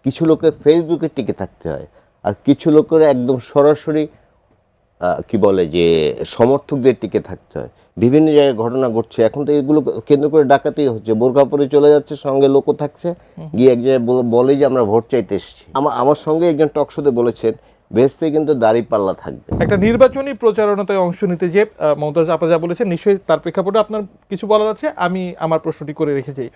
কিছু লোকের ফেসবুকে টিকে থাকতে হয়, আর কিছু লোকের একদম সরাসরি কি বলে যে সমর্থকদের টিকে থাকতে হয়। বিভিন্ন জায়গায় ঘটনা ঘটছে, এখন তো এগুলো কেন্দ্র করে ডাকাতেই হচ্ছে। বোরকা পরে চলে যাচ্ছে, সঙ্গে লোকও থাকছে, গিয়ে এক জায়গায় বলে যে আমরা ভোট চাইতে এসেছি। আমার সঙ্গে একজন টক শোতে বলেছেন ভেস্তে কিন্তু দাঁড়িপাল্লা থাকবে। একটা নির্বাচনী প্রচারণাতে অংশ নিতে যে মমতাজ আপা যা বলেছেন, নিশ্চয়ই তার প্রেক্ষাপটে আপনার কিছু বলার আছে। আমি আমার প্রশ্নটি করে রেখেছি।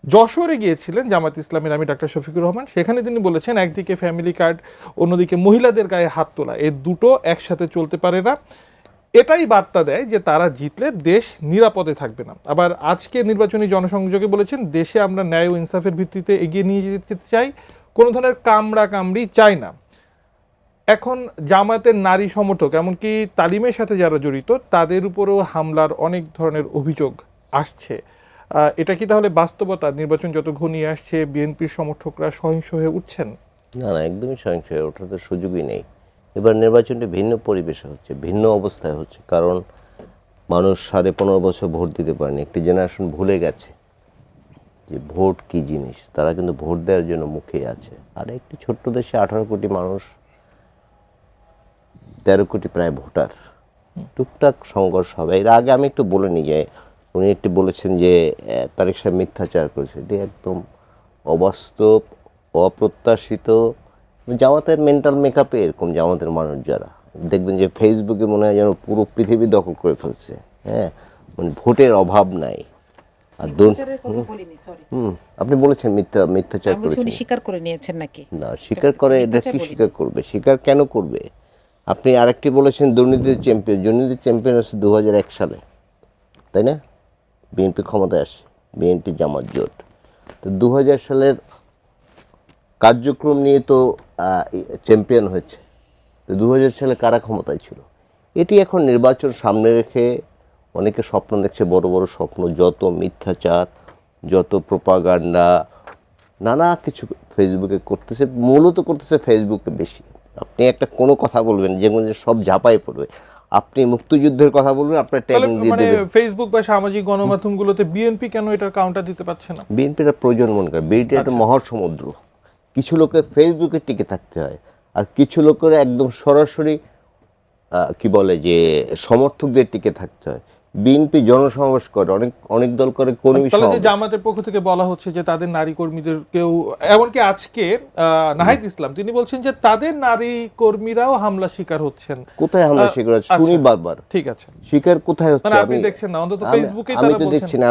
যশোরে গিয়েছিলেন জামাত ইসলামের আমি ডাক্তার শফিকুর রহমান, সেখানে তিনি বলেছেন একদিকে ফ্যামিলি কার্ড, অন্যদিকে মহিলাদের গায়ে হাত তোলা, এই দুটো একসাথে চলতে পারে না। এটাই বার্তা দেয় যে তারা জিতলে দেশ নিরাপদে থাকবে না। আবার আজকে নির্বাচনী জনসংযোগে বলেছেন দেশে আমরা ন্যায় ও ইনসাফের ভিত্তিতে এগিয়ে নিয়ে যেতে চাই, কোনো ধরনের কামড়া কামড়ি চাই না। এখন জামায়াতের নারী সমর্থক এমনকি তালিমের সাথে যারা জড়িত তাদের উপরেও হামলার অনেক ধরনের অভিযোগ আসছে। এটা কি তাহলে বাস্তবতা? নির্বাচন যত ঘনিয়ে আসছে বিএনপির সমর্থকরা সহিংস হয়ে উঠছেন? না না, একদমই সহিংস হয়ে ওঠার তো সুযোগই নেই। এবার নির্বাচনটি ভিন্ন পরিবেশে হচ্ছে, ভিন্ন অবস্থায় হচ্ছে, কারণ মানুষ 15.5 বছর ভোট দিতে পারেনি। একটি জেনারেশন ভুলে গেছে যে ভোট কি জিনিস, তারা কিন্তু ভোট দেওয়ার জন্য মুখে আছে। আর একটি ছোট্ট দেশে 18 কোটি মানুষ, 13 কোটি প্রায় ভোটার, টুকটাক সংঘর্ষ হবে। এর আগে আমি একটু বলে নিই যে উনি একটু বলেছেন যে তারেক সাহেব মিথ্যাচার করেছে, এটি একদম অবাস্তব, অপ্রত্যাশিত। জামাতের মেন্টাল মেকআপে এরকম, জামাতের মানুষ যারা দেখবেন যে ফেসবুকে মনে হয় যেন পুরো পৃথিবী দখল করে ফেলছে। হ্যাঁ, মানে ভোটের অভাব নাই। আর আপনি বলেছেন মিথ্যাচার করেছেন, স্বীকার করে নিয়েছেন নাকি? না, স্বীকার করে, এটা কি স্বীকার করবে? স্বীকার কেন করবে? আপনি আরেকটি বলেছেন দুর্নীতির চ্যাম্পিয়ন। দুর্নীতির চ্যাম্পিয়ন হচ্ছে 2001 সালে, তাই না? বিএনপি ক্ষমতায় আসে, বিএনপি জামাত জোট। তো 2000 সালের কার্যক্রম নিয়ে তো চ্যাম্পিয়ন হয়েছে। তো 2000 সালে কারা ক্ষমতায় ছিল? এটি এখন নির্বাচন সামনে রেখে অনেকে স্বপ্ন দেখছে, বড় বড় স্বপ্ন, যত মিথ্যাচার, যত প্রোপাগান্ডা, নানা কিছু ফেসবুকে করতেছে, মূলত করতেছে ফেসবুকে বেশি। আপনি একটা কোনো কথা বলবেন যেগুলো সব ঝাঁপাই পড়বে। আপনি মুক্তিযুদ্ধের কথা বলবেন, আপনার ট্যাগ দিয়ে দেবেন। ফেসবুক বা সামাজিক গণমাধ্যমগুলোতে বিএনপি কেন এটার কাউন্টার দিতে পারছে না? বিএনপির প্রয়োজন মনে করে। বিএনপি একটা মহাসমুদ্র, কিছু লোকের ফেসবুকে টিকে থাকতে হয়, আর কিছু লোকের একদম সরাসরি কি বলে যে সমর্থকদের টিকে থাকতে হয়। বিএনপি জনসমাবেশ করে, অনেক দল করে কর্মী সমাবেশ। জামাতের পক্ষ থেকে বলা হচ্ছে যে তাদের নারী কর্মীদের কেউ, এমনকি আজকে নাহিদ ইসলাম তিনি বলছেন যে তাদের নারী কর্মীরাও হামলা শিকার হচ্ছেন। কোথায় হামলা শিকার হচ্ছে শুনি বারবার। ঠিক আছে, শিকার কোথায় হচ্ছে আপনি দেখছেন না, অন্তত ফেসবুকে আমি তো দেখছি না।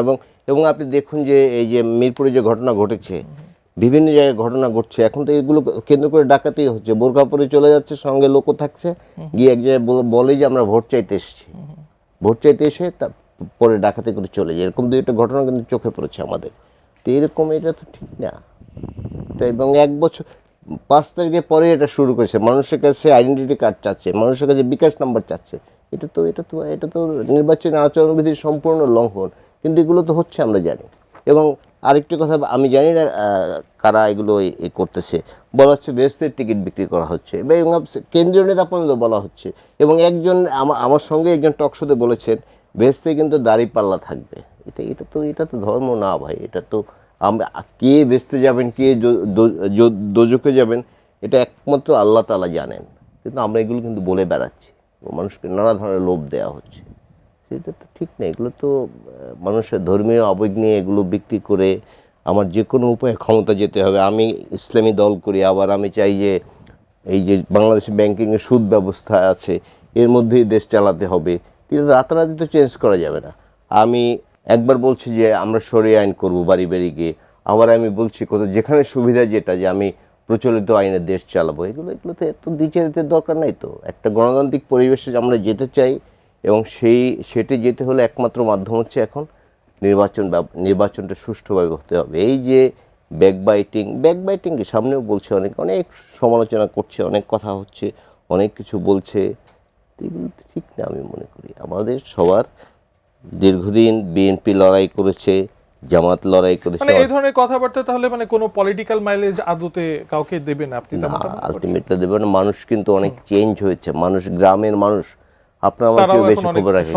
এবং আপনি দেখুন যে এই যে মিরপুরে যে ঘটনা ঘটেছে, বিভিন্ন জায়গায় ঘটনা ঘটছে, এখন তো এগুলো কেন্দ্র করে ডাকাতেই হচ্ছে। বোরকা পরে চলে যাচ্ছে, সঙ্গে লোকও থাকছে, গিয়ে এক জায়গায় বলে যে আমরা ভোট চাইতে এসেছি। ভোট চাইতে এসে পরে ডাকাতি করে চলে যায়। এরকম 2-1টা ঘটনা কিন্তু চোখে পড়েছে আমাদের। তো এরকম, এটা তো ঠিক না। এবং 1 বছর 5 তারিখের পরে এটা শুরু করেছে, মানুষের কাছে আইডেন্টিটি কার্ড চাচ্ছে, মানুষের কাছে বিকাশ নাম্বার চাচ্ছে। এটা তো নির্বাচনী আচরণবিধির সম্পূর্ণ লঙ্ঘন। কিন্তু এগুলো তো হচ্ছে, আমরা জানি। এবং আরেকটি কথা, আমি জানি না কারা এগুলো করতেছে। বলা হচ্ছে বেহেশতের টিকিট বিক্রি করা হচ্ছে, এবং কেন্দ্রীয় নেতা পর্যন্ত বলা হচ্ছে। এবং একজন আমার সঙ্গে একজন টক শোতে বলেছেন বেহেশতে কিন্তু দাঁড়িপাল্লা থাকবে। এটা তো ধর্ম না ভাই। এটা তো কে বেহেশতে যাবেন, কে দোজখে যাবেন, এটা একমাত্র আল্লাহ তাআলা জানেন। কিন্তু আমরা এগুলো কিন্তু বলে বেড়াচ্ছি, মানুষকে নানা ধরনের লোভ দেওয়া হচ্ছে। সেটা তো ঠিক না। এগুলো তো মানুষের ধর্মীয় আবেগ নিয়ে এগুলো বিক্রি করে আমার যে কোনো উপায়ে ক্ষমতা যেতে হবে। আমি ইসলামী দল করি, আবার আমি চাই যে এই যে বাংলাদেশে ব্যাংকিংয়ের সুদ ব্যবস্থা আছে, এর মধ্যেই দেশ চালাতে হবে। কিন্তু রাতারাতি তো চেঞ্জ করা যাবে না। আমি একবার বলছি যে আমরা শরিয়া আইন করব বাড়ি বাড়ি গিয়ে, আবার আমি বলছি কোথাও যেখানে সুবিধা যেটা, যে আমি প্রচলিত আইনে দেশ চালাবো। এগুলোতে এত দ্বিচারিতার দরকার নাই তো। একটা গণতান্ত্রিক পরিবেশে আমরা যেতে চাই, এবং সেটি যেতে হলে একমাত্র মাধ্যম হচ্ছে এখন নির্বাচনটা সুষ্ঠুভাবে হতে হবে। এই যে ব্যাকবাইটিংকে সামনেও বলছে, অনেক সমালোচনা করছে, অনেক কথা হচ্ছে, অনেক কিছু বলছে। এগুলো ঠিক না আমি মনে করি। আমাদের সবার দীর্ঘদিন বিএনপি লড়াই করেছে, জামাত লড়াই করেছে। এই ধরনের কথাবার্তা তাহলে কোনো পলিটিক্যাল মাইলেজ আদতে কাউকে দেবে না? আপনি আলটিমেটলি দেবেন। মানুষ কিন্তু অনেক চেঞ্জ হয়েছে, মানুষ, গ্রামের মানুষ আপনার আমার চেয়ে বেশি খবর রাখে।